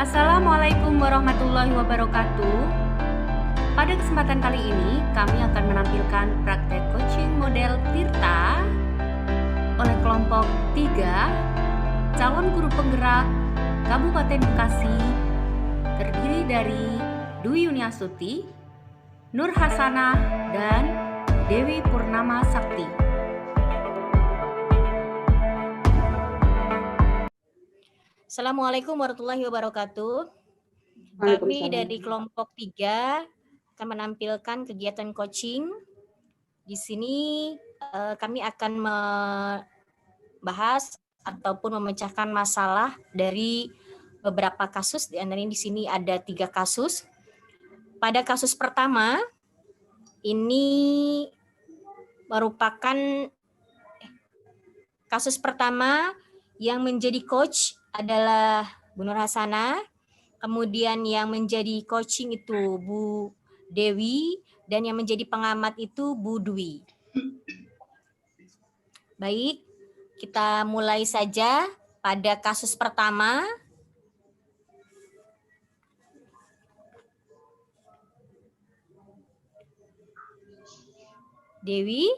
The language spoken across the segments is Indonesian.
Assalamualaikum warahmatullahi wabarakatuh. Pada kesempatan kali ini, kami akan menampilkan praktek coaching model Tirta oleh kelompok 3 calon guru penggerak Kabupaten Bekasi, terdiri dari Dwi Yuniasuti, Nur Hasanah, dan Dewi Purnama Sakti. Assalamualaikum warahmatullahi wabarakatuh. Kami dari kelompok 3 akan menampilkan kegiatan coaching. Di sini kami akan membahas ataupun memecahkan masalah dari beberapa kasus. Di antaranya di sini ada 3 kasus. Pada kasus pertama, ini merupakan kasus pertama yang menjadi coach adalah Bu Nur Hasanah, kemudian yang menjadi coaching itu Bu Dewi, dan yang menjadi pengamat itu Bu Dwi. Baik, kita mulai saja pada kasus pertama. Dewi?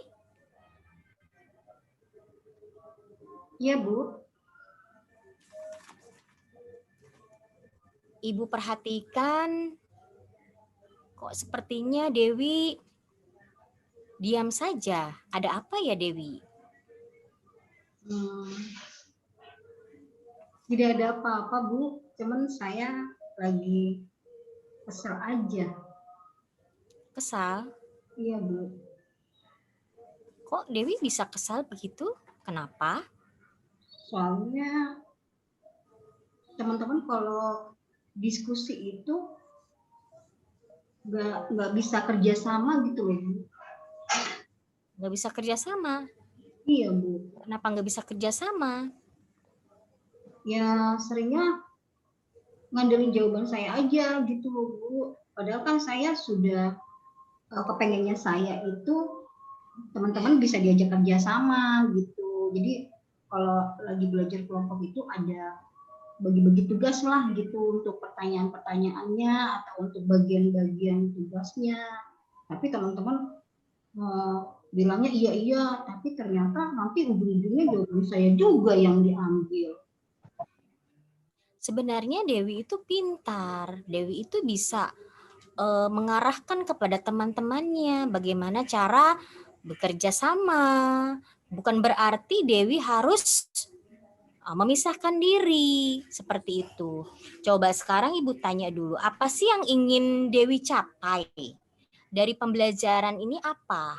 Iya, Bu. Ibu perhatikan, kok sepertinya Dewi diam saja. Ada apa ya, Dewi? Tidak ada apa-apa, Bu. Cuman saya lagi kesel aja. Kesal? Iya, Bu. Kok Dewi bisa kesal begitu? Kenapa? Soalnya teman-teman kalau diskusi itu nggak bisa kerjasama gitu loh, Bu. Nggak bisa kerjasama? Iya, Bu. Kenapa nggak bisa kerjasama? Ya seringnya ngandelin jawaban saya aja gitu loh, Bu. Padahal kan saya sudah kepengennya saya itu teman-teman bisa diajak kerjasama gitu. Jadi kalau lagi belajar kelompok itu ada bagi-bagi tugas lah gitu untuk pertanyaan-pertanyaannya atau untuk bagian-bagian tugasnya. Tapi teman-teman bilangnya iya, tapi ternyata nanti ujung-ujungnya jawaban saya juga yang diambil. Sebenarnya Dewi itu pintar. Dewi itu bisa mengarahkan kepada teman-temannya bagaimana cara bekerja sama. Bukan berarti Dewi harus memisahkan diri seperti itu. Coba sekarang Ibu tanya dulu, apa sih yang ingin Dewi capai dari pembelajaran ini apa?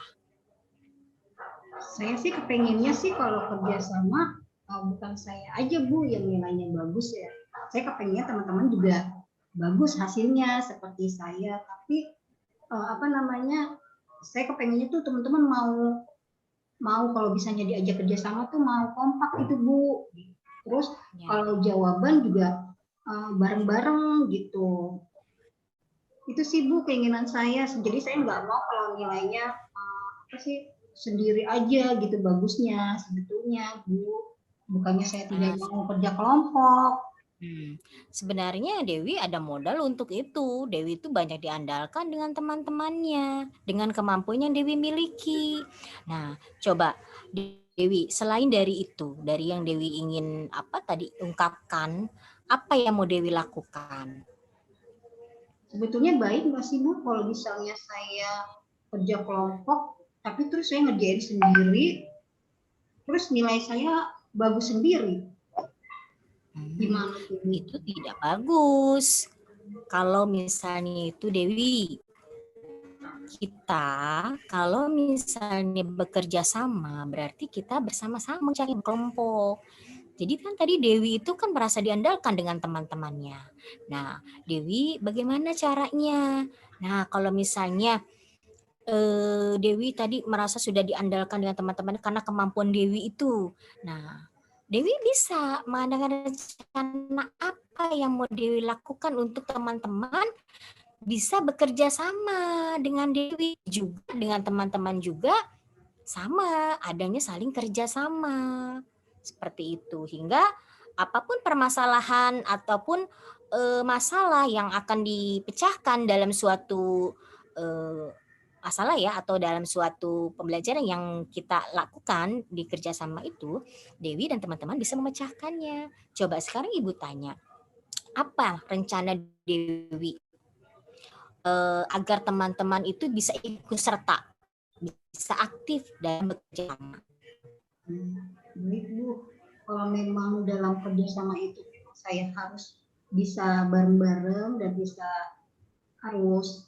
Saya sih kepengennya sih kalau kerjasama bukan saya aja, Bu, yang nilainya bagus ya. Saya kepengennya teman-teman juga bagus hasilnya seperti saya. Tapi saya kepengennya tuh teman-teman mau kalau bisanya diajak kerjasama tuh mau kompak gitu, Bu. Terus kalau jawaban juga bareng-bareng gitu. Itu sih, Bu, keinginan saya. Jadi saya nggak mau kalau nilainya sendiri aja gitu bagusnya sebetulnya, Bu. Bukannya saya tidak mau kerja kelompok. Sebenarnya Dewi ada modal untuk itu. Dewi itu banyak diandalkan dengan teman-temannya, dengan kemampuan yang Dewi miliki. Nah, coba Dewi, selain dari itu, dari yang Dewi ingin ungkapkan, apa yang mau Dewi lakukan? Sebetulnya baik nggak sih, Bu, kalau misalnya saya kerja kelompok, tapi terus saya ngerjain sendiri, terus nilai saya bagus sendiri. Gimana tuh? Itu tidak bagus. Kalau misalnya itu Dewi, kita kalau misalnya bekerja sama berarti kita bersama-sama mencari kelompok. Jadi kan tadi Dewi itu kan merasa diandalkan dengan teman-temannya. Nah, Dewi bagaimana caranya? Nah, kalau misalnya Dewi tadi merasa sudah diandalkan dengan teman-teman karena kemampuan Dewi itu. Nah, Dewi bisa mengadakan rencana apa yang mau Dewi lakukan untuk teman-teman bisa bekerja sama dengan Dewi juga, dengan teman-teman juga sama, adanya saling kerja sama. Seperti itu, hingga apapun permasalahan ataupun masalah yang akan dipecahkan dalam suatu masalah ya, atau dalam suatu pembelajaran yang kita lakukan di kerjasama itu, Dewi dan teman-teman bisa memecahkannya. Coba sekarang Ibu tanya, apa rencana Dewi agar teman-teman itu bisa ikut serta, bisa aktif dalam bekerja sama? Baik Bu, kalau memang dalam kerjasama itu saya harus bisa bareng-bareng dan bisa harus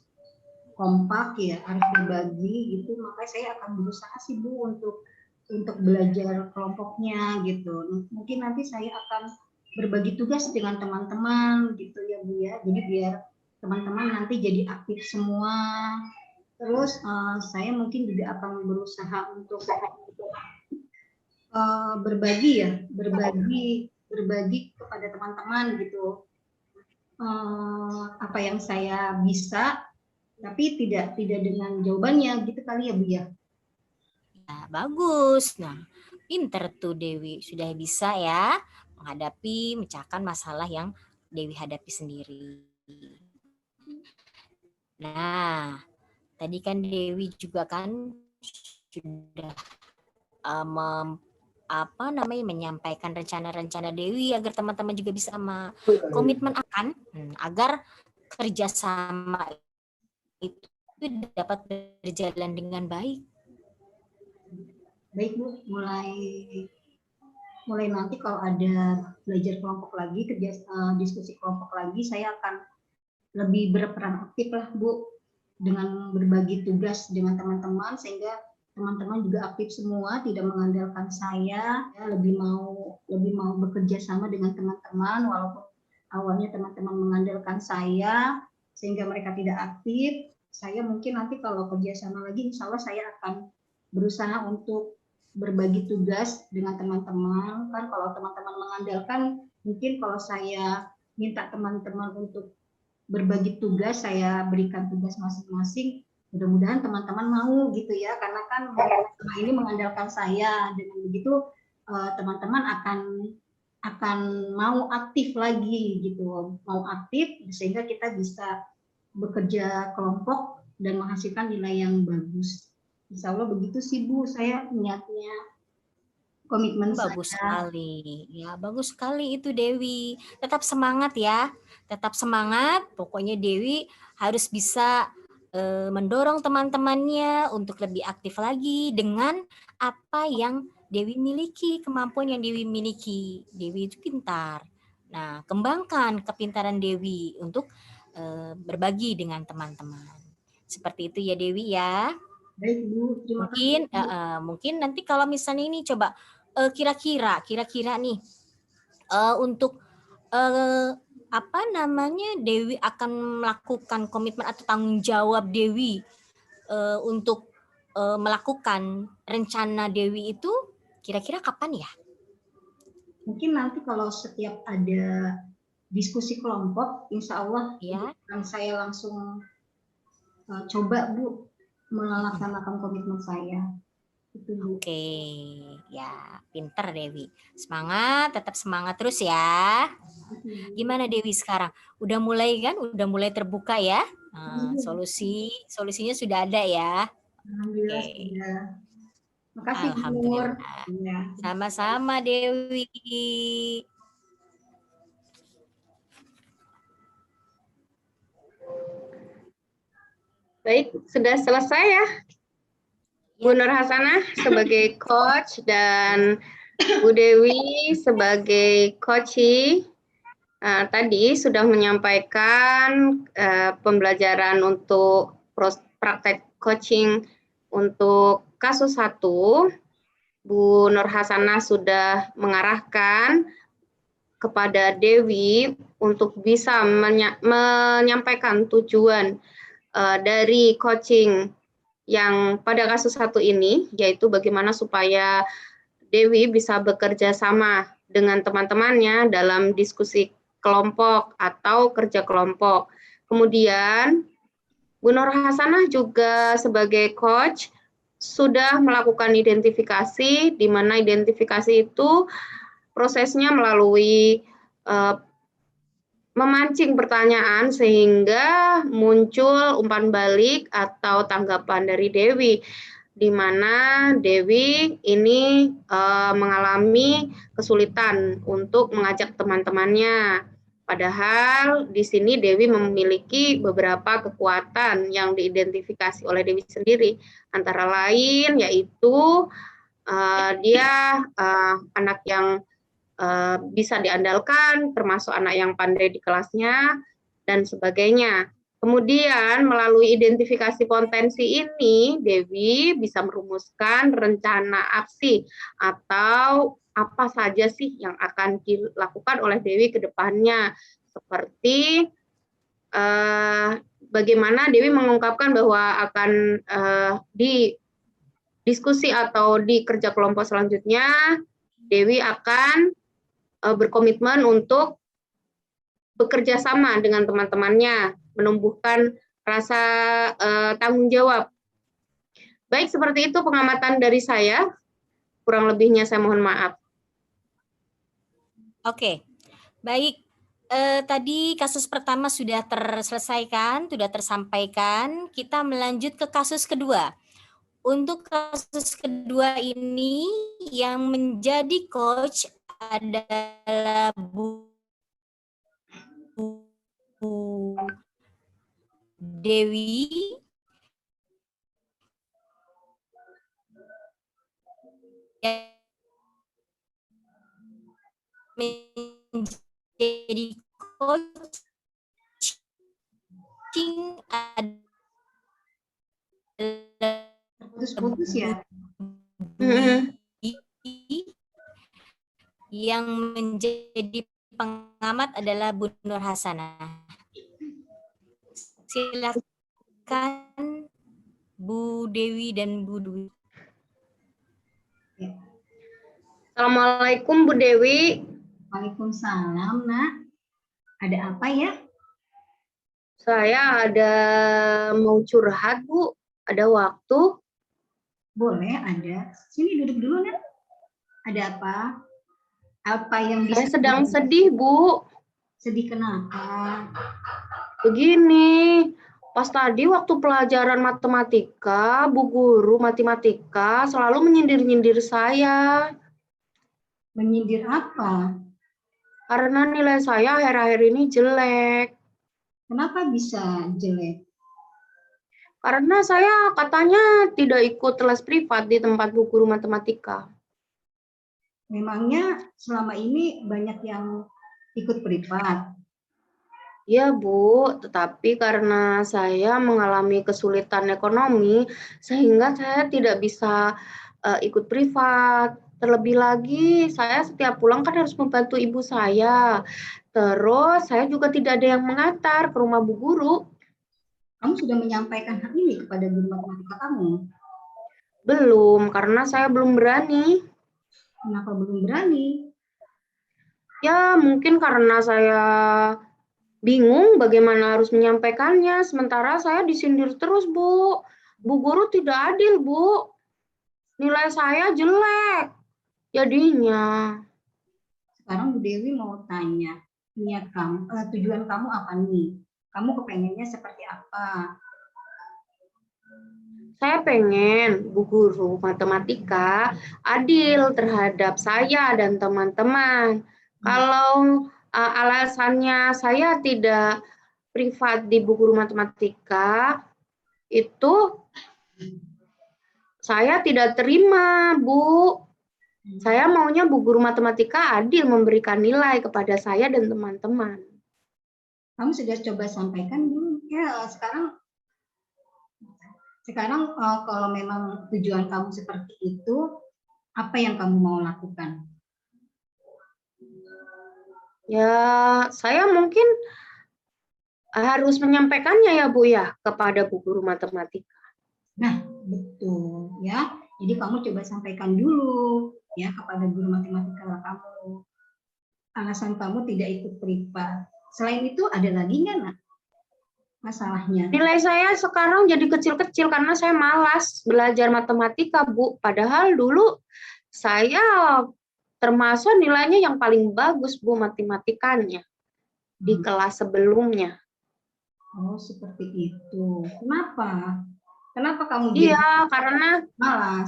kompak ya, harus berbagi gitu, maka saya akan berusaha sih Bu untuk belajar kelompoknya gitu. Mungkin nanti saya akan berbagi tugas dengan teman-teman gitu ya Bu ya. Jadi biar teman-teman nanti jadi aktif semua. Terus saya mungkin juga akan berusaha untuk berbagi kepada teman-teman gitu. Apa yang saya bisa, tapi tidak dengan jawabannya gitu kali ya Bu ya. Ya, bagus. Nah, pinter tuh Dewi, sudah bisa ya memecahkan masalah yang Dewi hadapi sendiri. Nah, tadi kan Dewi juga kan sudah menyampaikan rencana-rencana Dewi agar teman-teman juga bisa komitmen akan agar kerjasama itu dapat berjalan dengan baik. Baik Bu, mulai nanti kalau ada belajar kelompok lagi, diskusi kelompok lagi, saya akan lebih berperan aktif lah Bu, dengan berbagi tugas dengan teman-teman, sehingga teman-teman juga aktif semua, tidak mengandalkan saya, ya, lebih mau bekerja sama dengan teman-teman, walaupun awalnya teman-teman mengandalkan saya, sehingga mereka tidak aktif. Saya mungkin nanti kalau kerja sama lagi, insya Allah saya akan berusaha untuk berbagi tugas dengan teman-teman. Kan kalau teman-teman mengandalkan, mungkin kalau saya minta teman-teman untuk berbagi tugas, saya berikan tugas masing-masing, mudah-mudahan teman-teman mau gitu ya, karena kan ini mengandalkan saya. Dengan begitu teman-teman akan mau aktif lagi gitu, mau aktif sehingga kita bisa bekerja kelompok dan menghasilkan nilai yang bagus. Insya Allah begitu sih Bu, saya niatnya, komitmen Bagus saya. sekali. Ya, bagus sekali itu Dewi. Tetap semangat ya. Tetap semangat. Pokoknya Dewi harus bisa mendorong teman-temannya untuk lebih aktif lagi dengan apa yang Dewi miliki, kemampuan yang Dewi miliki. Dewi itu pintar. Nah, kembangkan kepintaran Dewi untuk berbagi dengan teman-teman. Seperti itu ya Dewi ya. Baik Bu, terima Mungkin kasih. mungkin nanti kalau misalnya ini coba kira-kira nih untuk apa namanya Dewi akan melakukan komitmen atau tanggung jawab Dewi untuk melakukan rencana Dewi itu kira-kira kapan ya? Mungkin nanti kalau setiap ada diskusi kelompok, insya Allah Ya. akan saya langsung coba Bu melaksanakan komitmen saya. Itu Bu. Oke, ya pinter Dewi. Semangat, tetap semangat terus ya. Gimana Dewi sekarang? Udah mulai kan? Udah mulai terbuka ya? Nah, solusinya sudah ada ya. Alhamdulillah Oke. sudah. Makasih Bu Nur. Alhamdulillah. Ya. Sama-sama Dewi. Baik, sudah selesai ya. Bu Nur Hasanah sebagai coach dan Bu Dewi sebagai coachee tadi sudah menyampaikan pembelajaran untuk praktek coaching untuk kasus 1. Bu Nur Hasanah sudah mengarahkan kepada Dewi untuk bisa menyampaikan tujuan dari coaching yang pada kasus 1 ini, yaitu bagaimana supaya Dewi bisa bekerja sama dengan teman-temannya dalam diskusi kelompok atau kerja kelompok. Kemudian, Bu Nur Hasanah juga sebagai coach sudah melakukan identifikasi, di mana identifikasi itu prosesnya melalui memancing pertanyaan sehingga muncul umpan balik atau tanggapan dari Dewi, di mana Dewi ini mengalami kesulitan untuk mengajak teman-temannya. Padahal di sini Dewi memiliki beberapa kekuatan yang diidentifikasi oleh Dewi sendiri, antara lain yaitu dia anak yang bisa diandalkan, termasuk anak yang pandai di kelasnya, dan sebagainya. Kemudian melalui identifikasi potensi ini, Dewi bisa merumuskan rencana aksi atau apa saja sih yang akan dilakukan oleh Dewi ke depannya. Seperti bagaimana Dewi mengungkapkan bahwa akan di diskusi atau di kerja kelompok selanjutnya, Dewi akan berkomitmen untuk bekerja sama dengan teman-temannya, menumbuhkan rasa tanggung jawab. Baik, seperti itu pengamatan dari saya. Kurang lebihnya saya mohon maaf. Oke, baik. Tadi kasus pertama sudah terselesaikan, sudah tersampaikan. Kita melanjut ke kasus kedua. Untuk kasus kedua ini yang menjadi coach adalah Bu Dewi. Menjadi coaching adalah Putus-putus ya. Yang menjadi pengamat adalah Bu Nur Hasanah. Silakan Bu Dewi dan Bu Dwi. Assalamualaikum Bu Dewi. Waalaikumsalam, Nak. Ada apa ya? Saya ada mau curhat, Bu. Ada waktu? Boleh, ada. Sini duduk dulu, Nak. Ada apa? Apa yang bisa... Saya sedang sedih, Bu. Sedih kenapa? Begini, pas tadi waktu pelajaran matematika, Bu Guru matematika selalu menyindir-nyindir saya. Menyindir apa? Karena nilai saya akhir-akhir ini jelek. Kenapa bisa jelek? Karena saya katanya tidak ikut les privat di tempat Bu Guru matematika. Memangnya selama ini banyak yang ikut privat? Iya, Bu, tetapi karena saya mengalami kesulitan ekonomi, sehingga saya tidak bisa ikut privat. Terlebih lagi, saya setiap pulang kan harus membantu ibu saya. Terus, saya juga tidak ada yang mengantar ke rumah Bu Guru. Kamu sudah menyampaikan hal ini kepada guru matematika kamu? Belum, karena saya belum berani. Kenapa belum berani? Ya, mungkin karena saya bingung bagaimana harus menyampaikannya, sementara saya disindir terus, Bu. Bu Guru tidak adil, Bu. Nilai saya jelek. Jadinya. Sekarang Bu Dewi mau tanya, niat kamu, tujuan kamu apa nih? Kamu kepengennya seperti apa? Saya pengen Bu Guru matematika adil terhadap saya dan teman-teman. Kalau alasannya saya tidak privat di Bu Guru matematika, itu saya tidak terima, Bu. Saya maunya Bu Guru matematika adil memberikan nilai kepada saya dan teman-teman. Kamu sudah coba sampaikan dulu ya. Sekarang kalau memang tujuan kamu seperti itu, apa yang kamu mau lakukan? Ya, saya mungkin harus menyampaikannya ya Bu ya kepada Bu Guru matematika. Nah, betul ya. Jadi kamu coba sampaikan dulu ya kepada guru matematika kamu. Alasan kamu tidak ikut privat. Selain itu ada lagi nggak, Nak? Masalahnya? Nilai saya sekarang jadi kecil-kecil karena saya malas belajar matematika, Bu. Padahal dulu saya termasuk nilainya yang paling bagus, Bu, matematikanya. di kelas sebelumnya. Oh, seperti itu. Kenapa? Kenapa kamu jadi Iya, malas?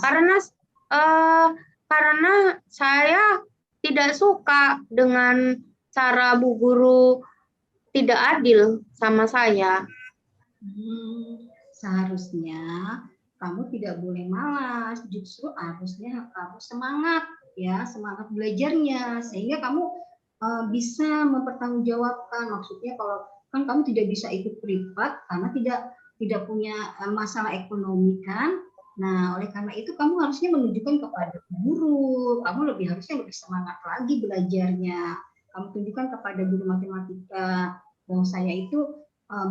Karena saya tidak suka dengan cara Bu Guru tidak adil sama saya. Seharusnya kamu tidak boleh malas, justru harusnya kamu semangat ya, semangat belajarnya sehingga kamu bisa mempertanggungjawabkan. Maksudnya kalau kan kamu tidak bisa ikut privat karena tidak punya masalah ekonomi kan. Nah, oleh karena itu kamu harusnya menunjukkan kepada guru, kamu harusnya lebih semangat lagi belajarnya. Kamu tunjukkan kepada guru matematika bahwa saya itu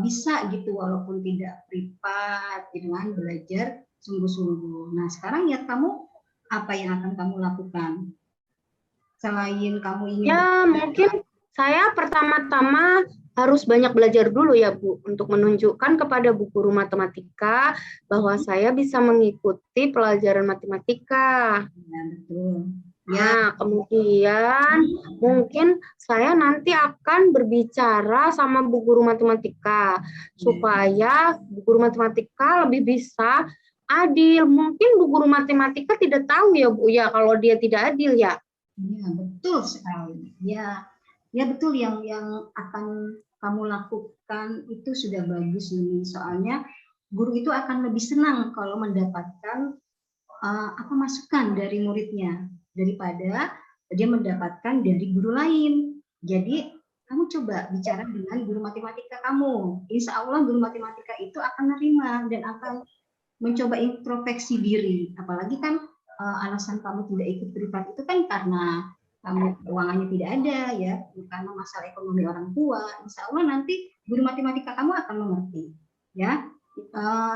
bisa gitu walaupun tidak privat dengan belajar sungguh-sungguh. Nah, sekarang ya kamu apa yang akan kamu lakukan? Selain kamu ingin mungkin saya pertama-tama harus banyak belajar dulu ya Bu, untuk menunjukkan kepada Bu Guru Matematika bahwa saya bisa mengikuti pelajaran matematika. Ya, betul. Nah, kemudian mungkin saya nanti akan berbicara sama Bu Guru Matematika supaya Bu Guru Matematika lebih bisa adil. Mungkin Bu Guru Matematika tidak tahu ya Bu ya kalau dia tidak adil ya. Ya, betul sekali. Ya betul yang akan kamu lakukan itu sudah bagus ini. Soalnya guru itu akan lebih senang kalau mendapatkan masukan dari muridnya daripada dia mendapatkan dari guru lain. Jadi kamu coba bicara dengan guru matematika kamu. Insya Allah guru matematika itu akan menerima dan akan mencoba introspeksi diri. Apalagi kan alasan kamu tidak ikut privat itu kan karena kamu keuangannya tidak ada ya, karena masalah ekonomi orang tua. Insya Allah nanti guru matematika kamu akan mengerti ya.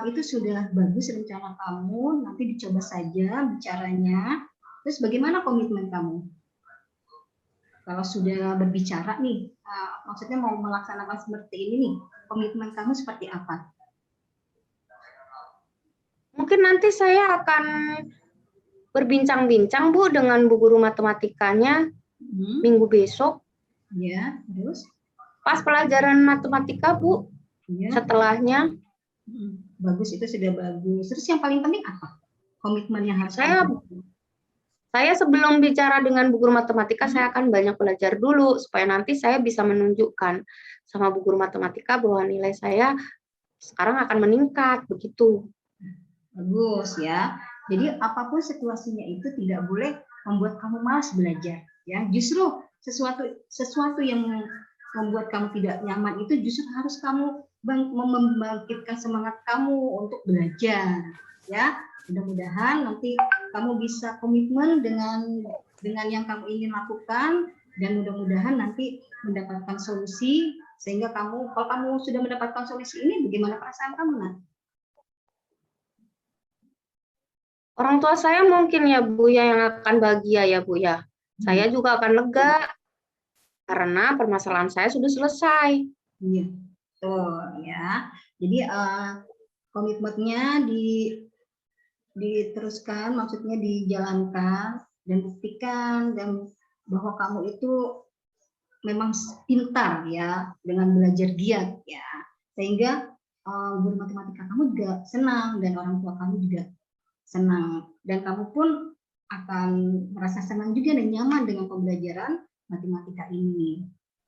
Itu sudah bagus rencana kamu, nanti dicoba saja bicaranya. Terus bagaimana komitmen kamu? Kalau sudah berbicara nih, maksudnya mau melaksanakan seperti ini nih, komitmen kamu seperti apa? Mungkin nanti saya akan berbincang-bincang Bu dengan Bu Guru Matematikanya minggu besok. Ya, terus? Pas pelajaran matematika Bu, setelahnya. Bagus, itu sudah bagus. Terus yang paling penting apa? Komitmen yang harus saya sebelum bicara dengan Bu Guru Matematika, saya akan banyak belajar dulu supaya nanti saya bisa menunjukkan sama Bu Guru Matematika bahwa nilai saya sekarang akan meningkat begitu. Bagus ya. Jadi apapun situasinya itu tidak boleh membuat kamu malas belajar ya. Justru sesuatu yang membuat kamu tidak nyaman itu justru harus kamu membangkitkan semangat kamu untuk belajar ya. Mudah-mudahan nanti kamu bisa komitmen dengan yang kamu ingin lakukan dan mudah-mudahan nanti mendapatkan solusi sehingga kalau kamu sudah mendapatkan solusi ini bagaimana perasaan kamu nanti? Orang tua saya mungkin ya Bu ya yang akan bahagia ya Bu ya. Saya juga akan lega karena permasalahan saya sudah selesai. Iya, betul ya. Jadi komitmennya diteruskan, maksudnya dijalankan dan buktikan dan bahwa kamu itu memang pintar ya dengan belajar giat ya, sehingga guru matematika kamu juga senang dan orang tua kamu juga senang dan kamu pun akan merasa senang juga dan nyaman dengan pembelajaran matematika ini.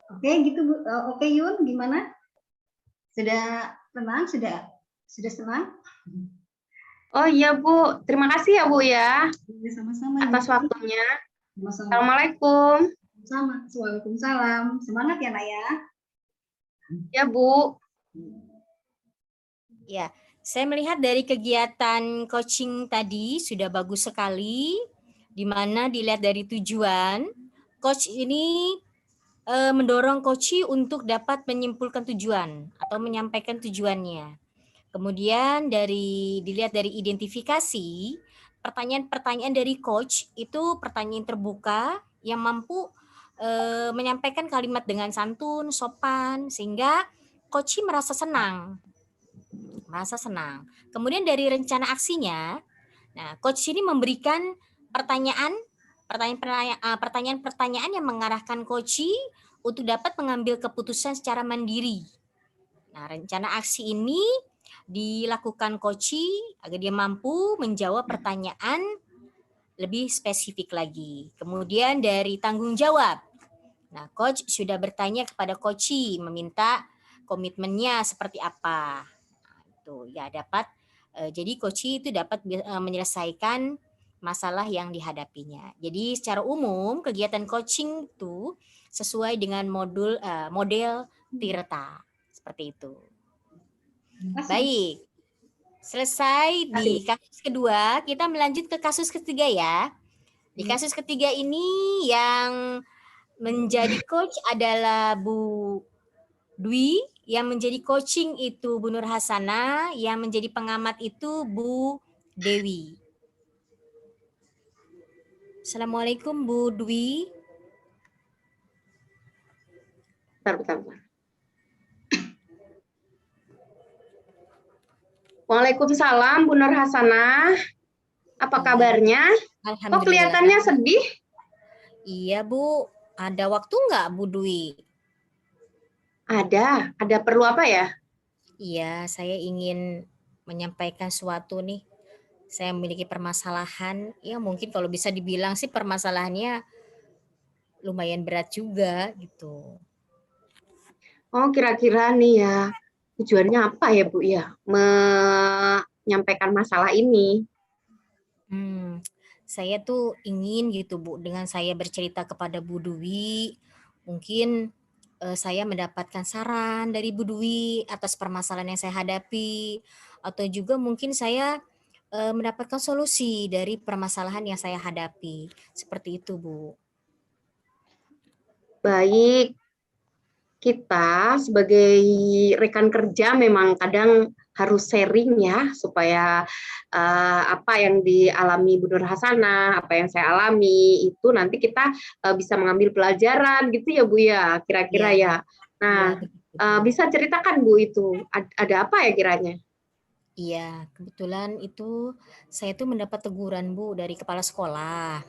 Oke, gitu Bu. Oke Yun, gimana? Sudah tenang? Sudah senang? Oh iya Bu, terima kasih ya Bu ya. Sama-sama atas waktunya. Sama-sama. Assalamualaikum. Waalaikumsalam. Semangat ya Naya. Ya Bu. Ya, saya melihat dari kegiatan coaching tadi sudah bagus sekali, di mana dilihat dari tujuan, coach ini mendorong coachee untuk dapat menyimpulkan tujuan atau menyampaikan tujuannya. Kemudian dilihat dari identifikasi, pertanyaan-pertanyaan dari coach itu pertanyaan terbuka yang mampu menyampaikan kalimat dengan santun, sopan, sehingga coachee merasa senang. Kemudian dari rencana aksinya, nah coach ini memberikan pertanyaan yang mengarahkan coachee untuk dapat mengambil keputusan secara mandiri. Nah, rencana aksi ini dilakukan coach agar dia mampu menjawab pertanyaan lebih spesifik lagi. Kemudian dari tanggung jawab. Nah, coach sudah bertanya kepada coach, meminta komitmennya seperti apa. Nah, itu ya dapat. Jadi coach itu dapat menyelesaikan masalah yang dihadapinya. Jadi secara umum kegiatan coaching itu sesuai dengan model Tirta seperti itu. Baik, selesai di kasus kedua, kita melanjut ke kasus ketiga ya. Di kasus ketiga ini yang menjadi coach adalah Bu Dwi, yang menjadi coaching itu Bu Nur Hasana, yang menjadi pengamat itu Bu Dewi. Assalamualaikum Bu Dwi. Bentar. Waalaikumsalam Bu Nur Hasanah. Apa kabarnya? Kok kelihatannya sedih? Iya Bu, ada waktu nggak Bu Dwi? Ada perlu apa ya? Iya, saya ingin menyampaikan sesuatu nih. Saya memiliki permasalahan, ya mungkin kalau bisa dibilang sih permasalahannya lumayan berat juga gitu. Oh, kira-kira nih ya, tujuannya apa ya Bu ya, menyampaikan masalah ini? Saya tuh ingin gitu Bu, dengan saya bercerita kepada Bu Dwi, mungkin saya mendapatkan saran dari Bu Dwi atas permasalahan yang saya hadapi, atau juga mungkin saya mendapatkan solusi dari permasalahan yang saya hadapi. Seperti itu Bu. Baik, kita sebagai rekan kerja memang kadang harus sharing ya, supaya apa yang dialami Bu Nur Hasanah, apa yang saya alami, itu nanti kita bisa mengambil pelajaran gitu ya Bu ya, kira-kira ya. Nah, bisa ceritakan Bu itu, ada apa ya kiranya? Iya, kebetulan itu saya tuh mendapat teguran Bu dari kepala sekolah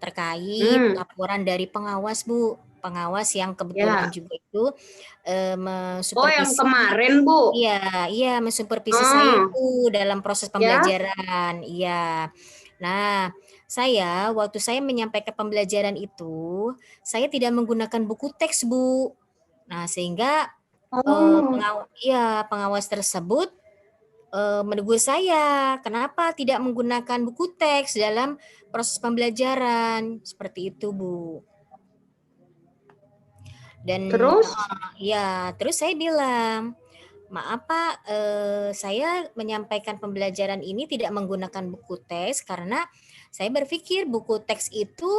terkait laporan dari pengawas Bu. Pengawas yang kebetulan juga itu mensupervisi. Oh, yang kemarin Bu? Iya, mensupervisi saya itu dalam proses pembelajaran. Iya. Nah, saya waktu saya menyampaikan pembelajaran itu, saya tidak menggunakan buku teks Bu. Nah, sehingga pengawas tersebut menegur saya, kenapa tidak menggunakan buku teks dalam proses pembelajaran, seperti itu Bu. Dan terus saya bilang, maaf Pak, saya menyampaikan pembelajaran ini tidak menggunakan buku teks karena saya berpikir buku teks itu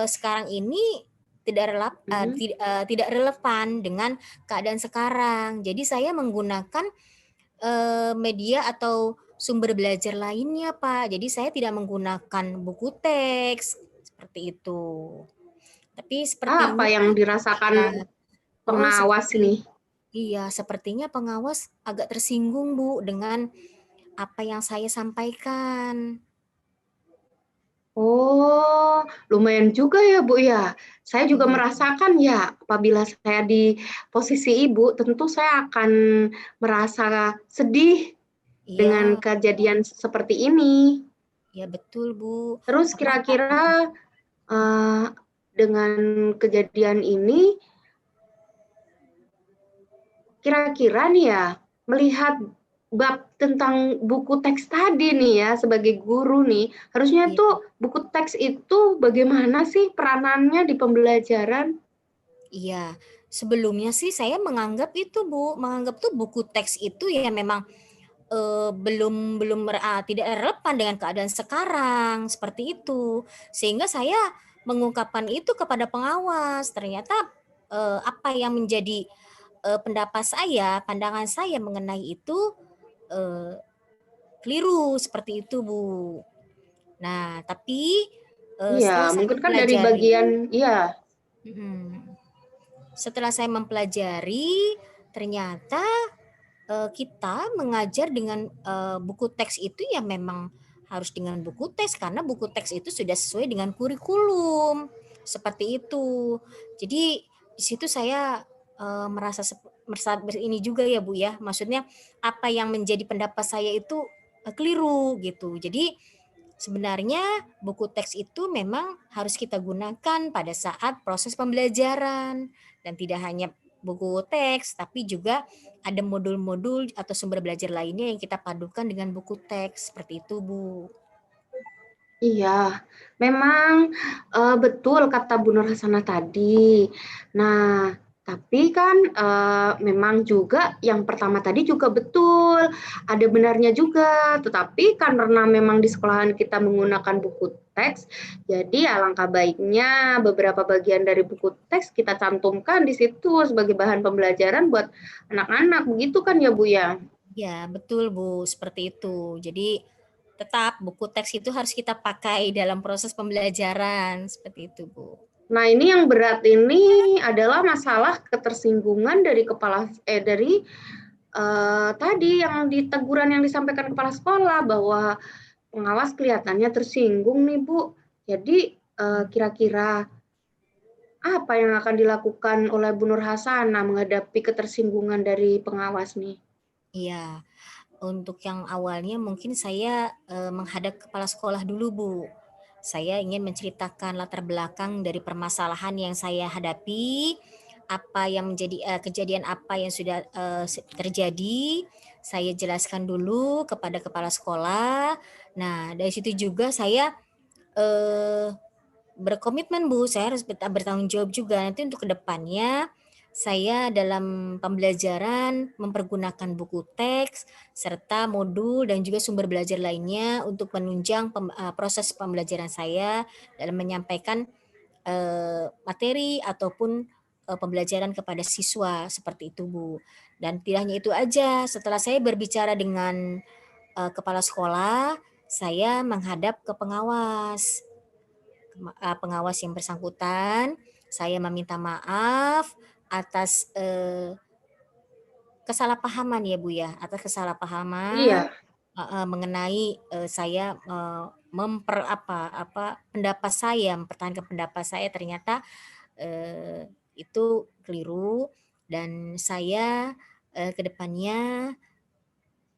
sekarang ini tidak relevan dengan keadaan sekarang. Jadi saya menggunakan media atau sumber belajar lainnya Pak. Jadi saya tidak menggunakan buku teks seperti itu. Tapi sepertinya apa yang dirasakan pengawas ini? Iya, sepertinya pengawas agak tersinggung Bu dengan apa yang saya sampaikan. Oh, lumayan juga ya Bu ya. Saya juga merasakan ya, apabila saya di posisi Ibu, tentu saya akan merasa sedih dengan kejadian seperti ini. Ya betul Bu. Terus kira-kira dengan kejadian ini, kira-kira nih ya, melihat bab tentang buku teks tadi nih ya, sebagai guru nih, harusnya tuh buku teks itu bagaimana sih peranannya di pembelajaran? Iya, sebelumnya sih saya menganggap itu Bu, menganggap tuh buku teks itu ya memang tidak relevan dengan keadaan sekarang, seperti itu. Sehingga saya mengungkapkan itu kepada pengawas. Ternyata apa yang menjadi pendapat saya, pandangan saya mengenai itu keliru seperti itu Bu. Nah, tapi Iya, mungkin kan dari bagian setelah saya mempelajari, ternyata kita mengajar dengan buku teks itu ya memang harus dengan buku teks karena buku teks itu sudah sesuai dengan kurikulum seperti itu. Jadi di situ saya merasa ini juga ya Bu ya, maksudnya apa yang menjadi pendapat saya itu keliru gitu. Jadi sebenarnya buku teks itu memang harus kita gunakan pada saat proses pembelajaran dan tidak hanya buku teks tapi juga ada modul-modul atau sumber belajar lainnya yang kita padukan dengan buku teks seperti itu Bu. Iya, memang betul kata Bu Nur Hasanah tadi. Nah, tapi kan memang juga yang pertama tadi juga betul, ada benarnya juga. Tetapi karena memang di sekolahan kita menggunakan buku teks, jadi alangkah baiknya beberapa bagian dari buku teks kita cantumkan di situ sebagai bahan pembelajaran buat anak-anak. Begitu kan ya Bu ya? Ya, betul Bu, seperti itu. Jadi tetap buku teks itu harus kita pakai dalam proses pembelajaran seperti itu Bu. Nah, ini yang berat ini adalah masalah ketersinggungan dari tadi yang di teguran yang disampaikan kepala sekolah bahwa pengawas kelihatannya tersinggung nih Bu. Jadi kira-kira apa yang akan dilakukan oleh Bu Nur Hasanah menghadapi ketersinggungan dari pengawas nih? Iya, untuk yang awalnya mungkin saya menghadap kepala sekolah dulu Bu. Saya ingin menceritakan latar belakang dari permasalahan yang saya hadapi, apa yang menjadi kejadian apa yang sudah terjadi. Saya jelaskan dulu kepada kepala sekolah. Nah, dari situ juga saya berkomitmen Bu, saya harus bertanggung jawab juga nanti untuk kedepannya saya dalam pembelajaran mempergunakan buku teks serta modul dan juga sumber belajar lainnya untuk menunjang proses pembelajaran saya dalam menyampaikan materi ataupun pembelajaran kepada siswa seperti itu Bu. Dan tidak hanya itu aja, setelah saya berbicara dengan kepala sekolah, saya menghadap ke pengawas yang bersangkutan. Saya meminta maaf atas kesalahpahaman ya Bu ya, atas kesalahpahaman Iya. mengenai saya pendapat saya, mempertahankan pendapat saya ternyata itu keliru dan saya ke depannya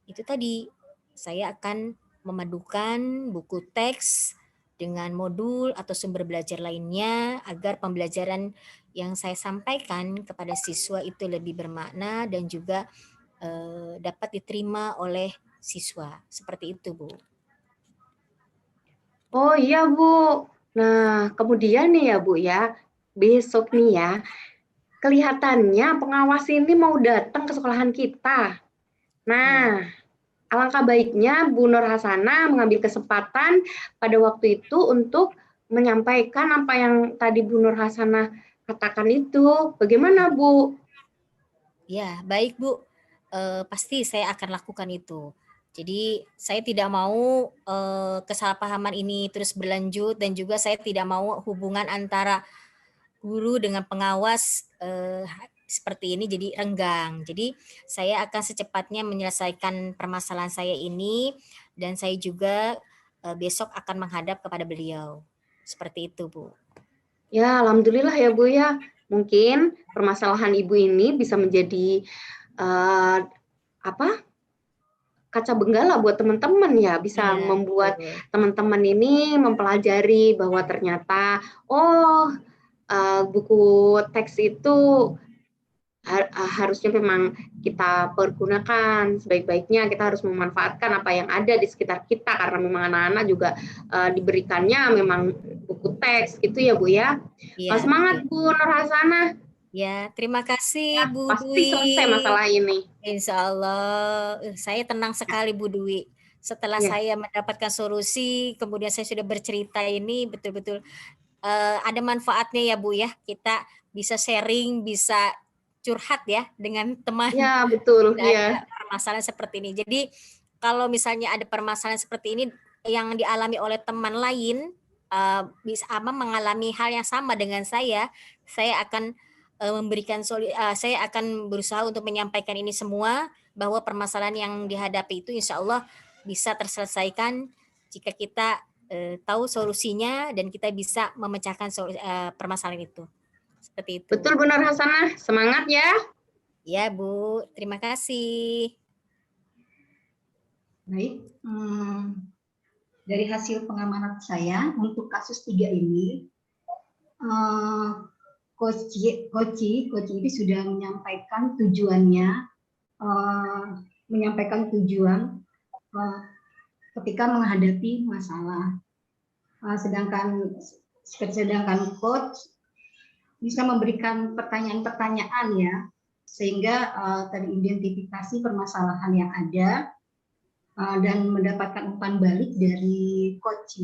itu tadi saya akan memadukan buku teks dengan modul atau sumber belajar lainnya agar pembelajaran yang saya sampaikan kepada siswa itu lebih bermakna dan juga dapat diterima oleh siswa. Seperti itu, Bu. Oh iya Bu. Nah, kemudian nih ya Bu ya, besok nih ya, kelihatannya pengawas ini mau datang ke sekolahan kita. Ya. Nah, alangkah baiknya Bu Nur Hasanah mengambil kesempatan pada waktu itu untuk menyampaikan apa yang tadi Bu Nur Hasanah katakan itu. Bagaimana Bu? Ya, baik Bu. Pasti saya akan lakukan itu. Jadi saya tidak mau kesalahpahaman ini terus berlanjut dan juga saya tidak mau hubungan antara guru dengan pengawas seperti ini jadi renggang. Jadi saya akan secepatnya menyelesaikan permasalahan saya ini dan saya juga besok akan menghadap kepada beliau. Seperti itu, Bu. Ya, alhamdulillah ya Bu ya. Mungkin permasalahan Ibu ini bisa menjadi kaca benggala buat teman-teman ya, bisa Iya, membuat betul. teman-teman ini mempelajari bahwa ternyata buku teks itu harusnya memang kita pergunakan sebaik-baiknya. Kita harus memanfaatkan apa yang ada di sekitar kita karena memang anak-anak juga diberikannya memang buku teks gitu ya Bu ya. Iya, Semangat betul. Bu Nur Hasanah. Ya, terima kasih Ya, Bu pasti selesai Dwi. masalah ini. Insya Allah, saya tenang sekali Bu Dwi. Setelah Ya. saya mendapatkan solusi, kemudian saya sudah bercerita ini betul-betul ada manfaatnya ya Bu ya. Kita bisa sharing, bisa curhat ya dengan teman. Ya, betul. Tidak ada Ya. permasalahan seperti ini. Jadi kalau misalnya ada permasalahan seperti ini yang dialami oleh teman lain, bisa mengalami hal yang sama dengan saya akan saya akan berusaha untuk menyampaikan ini semua bahwa permasalahan yang dihadapi itu insya Allah bisa terselesaikan jika kita tahu solusinya dan kita bisa memecahkan permasalahan itu. Seperti itu. Betul benar Hasanah, semangat ya. Ya Bu, terima kasih. Baik, dari hasil pengamanan saya untuk kasus 3 ini, Koci ini sudah menyampaikan tujuannya, ketika menghadapi masalah. Sedangkan coach bisa memberikan pertanyaan-pertanyaan ya, sehingga teridentifikasi permasalahan yang ada dan mendapatkan umpan balik dari coach.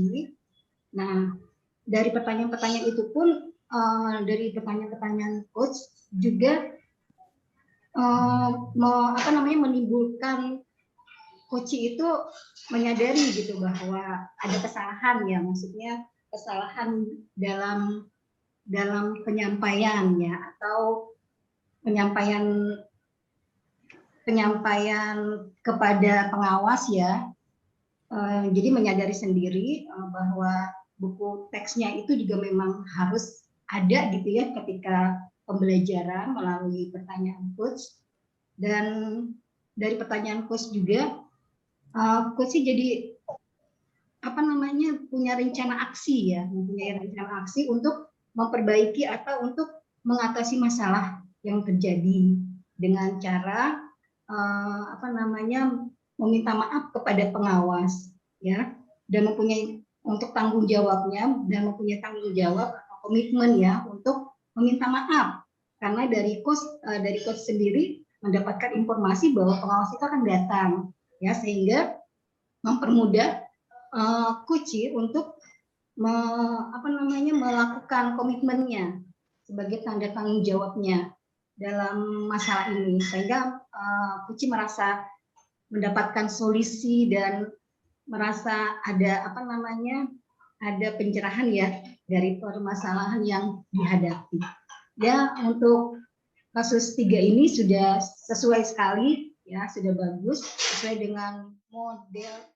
Nah, dari pertanyaan-pertanyaan itu pun, dari pertanyaan-pertanyaan coach juga menimbulkan coach itu menyadari gitu bahwa ada kesalahan ya, maksudnya kesalahan dalam penyampaian ya, atau penyampaian kepada pengawas ya. Jadi menyadari sendiri bahwa buku teksnya itu juga memang harus ada gitu ya ketika pembelajaran melalui pertanyaan coach. Dan dari pertanyaan coach juga, coach jadi punya rencana aksi ya, mempunyai rencana aksi untuk memperbaiki atau untuk mengatasi masalah yang terjadi dengan cara meminta maaf kepada pengawas ya, dan mempunyai tanggung jawab atau komitmen ya untuk meminta maaf, karena dari coach sendiri mendapatkan informasi bahwa pengawas itu akan datang ya, sehingga mempermudah coach untuk melakukan komitmennya sebagai tanda tanggung jawabnya dalam masalah ini, sehingga coach merasa mendapatkan solusi dan merasa ada ada pencerahan ya dari permasalahan yang dihadapi. Ya, untuk kasus 3 ini sudah sesuai sekali ya, sudah bagus sesuai dengan model